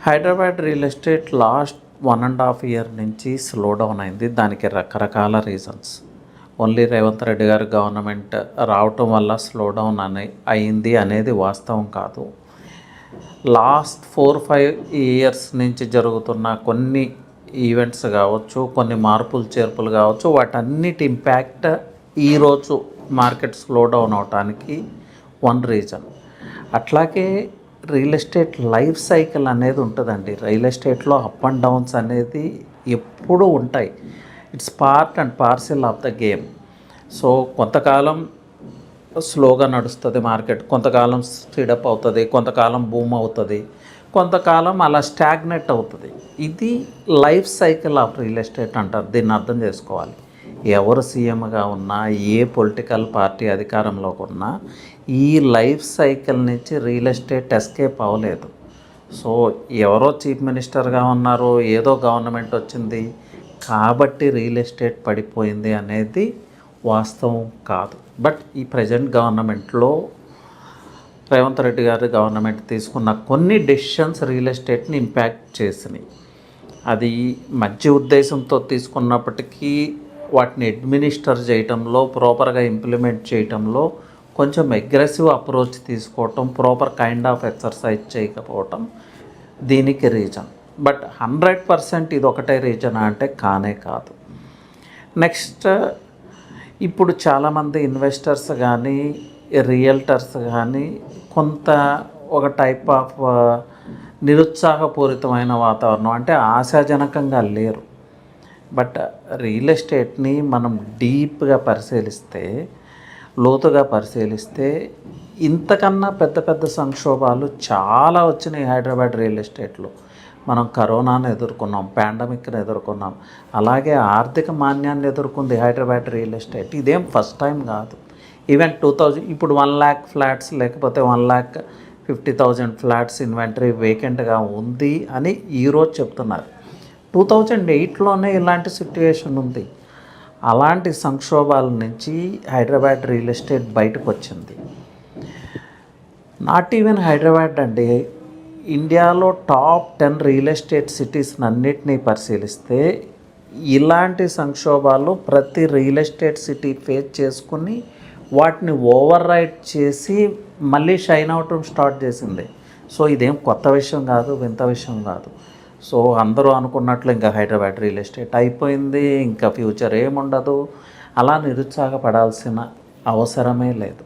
Hyderabad real estate last 1.5 year నుంచి slow down అయింది. దానికి రకరకాల రీజన్స్. ఓన్లీ రేవంత్ రెడ్డి గారి గవర్నమెంట్ రావటం వల్ల స్లో డౌన్ అయింది అనేది వాస్తవం కాదు. లాస్ట్ 4-5 ఇయర్స్ నుంచి జరుగుతున్న కొన్ని ఈవెంట్స్ కావచ్చు, కొన్ని మార్పులు చేర్పులు కావచ్చు, వాటన్నిటి ఇంపాక్ట్ ఈరోజు మార్కెట్ స్లో డౌన్ అవటానికి వన్ రీజన్. అట్లాగే రియల్ ఎస్టేట్ లైఫ్ సైకిల్ అనేది ఉంటుందండి. రియల్ ఎస్టేట్లో అప్ అండ్ డౌన్స్ అనేది ఎప్పుడూ ఉంటాయి. It's part and parcel of the game. So కొంతకాలం స్లోగా నడుస్తుంది మార్కెట్, కొంతకాలం స్పీడప్ అవుతుంది, కొంతకాలం బూమ్ అవుతుంది, కొంతకాలం అలా స్టాగ్నెట్ అవుతుంది. ఇది life cycle of real estate అంటారు. దీన్ని అర్థం చేసుకోవాలి. ఎవరు సీఎంగా ఉన్నా, ఏ పొలిటికల్ పార్టీ అధికారంలోకి ఉన్నా, ఈ లైఫ్ సైకిల్ నుంచి రియల్ ఎస్టేట్ ఎస్కేప్ అవ్వలేదు. సో ఎవరో చీఫ్ మినిస్టర్గా ఉన్నారు, ఏదో గవర్నమెంట్ వచ్చింది కాబట్టి రియల్ ఎస్టేట్ పడిపోయింది అనేది వాస్తవం కాదు. బట్ ఈ ప్రజెంట్ గవర్నమెంట్లో రేవంత్ రెడ్డి గారి గవర్నమెంట్ తీసుకున్న కొన్ని డెసిషన్స్ రియల్ ఎస్టేట్ని ఇంపాక్ట్ చేసినాయి. అది మంచి ఉద్దేశంతో తీసుకున్నప్పటికీ వాటిని అడ్మినిస్టర్ చేయటంలో, ప్రాపర్గా ఇంప్లిమెంట్ చేయటంలో కొంచెం అగ్రెసివ్ అప్రోచ్ తీసుకోవటం, ప్రాపర్ కైండ్ ఆఫ్ ఎక్సర్సైజ్ చేయకపోవటం దీనికి రీజన్. బట్ 100% ఇది ఒకటే రీజన్ అంటే కానే కాదు. నెక్స్ట్, ఇప్పుడు చాలామంది ఇన్వెస్టర్స్ కానీ రియల్టర్స్ కానీ కొంత ఒక టైప్ ఆఫ్ నిరుత్సాహపూరితమైన వాతావరణం, అంటే ఆశాజనకంగా లేరు. బట్ రియల్ ఎస్టేట్ని మనం డీప్గా పరిశీలిస్తే, లోతుగా పరిశీలిస్తే ఇంతకన్నా పెద్ద పెద్ద సంక్షోభాలు చాలా వచ్చినాయి హైదరాబాద్ రియల్ ఎస్టేట్లో. మనం కరోనాను ఎదుర్కొన్నాం, పాండమిక్ని ఎదుర్కొన్నాం, అలాగే ఆర్థిక మాన్యాన్ని ఎదుర్కొంది హైదరాబాద్ రియల్ ఎస్టేట్. ఇదేం ఫస్ట్ టైం కాదు. ఈవెన్ 2000 ఇప్పుడు 1 lakh ఫ్లాట్స్ లేకపోతే 1,50,000 ఫ్లాట్స్ ఇన్వెంటరీ వేకెంట్గా ఉంది అని ఈరోజు చెప్తున్నారు. 2008లోనే ఇలాంటి సిట్యుయేషన్ ఉంది. అలాంటి సంక్షోభాల నుంచి హైదరాబాద్ రియల్ ఎస్టేట్ బయటకు వచ్చింది. నాట్ ఈవెన్ హైదరాబాద్ అండి, ఇండియాలో టాప్ 10 రియల్ ఎస్టేట్ సిటీస్ అన్నిటినీ పరిశీలిస్తే ఇలాంటి సంక్షోభాలు ప్రతి రియల్ ఎస్టేట్ సిటీ ఫేస్ చేసుకుని వాటిని ఓవర్ రైడ్ చేసి మళ్ళీ షైన్ అవటం స్టార్ట్ చేసింది. సో ఇదేం కొత్త విషయం కాదు, వింత విషయం కాదు. సో అందరూ అనుకున్నట్లు ఇంకా హైదరాబాద్ రియల్ ఎస్టేట్ అయిపోయింది, ఇంకా ఫ్యూచర్ ఏముండదు, అలా నిరుత్సాహపడాల్సిన అవసరమే లేదు.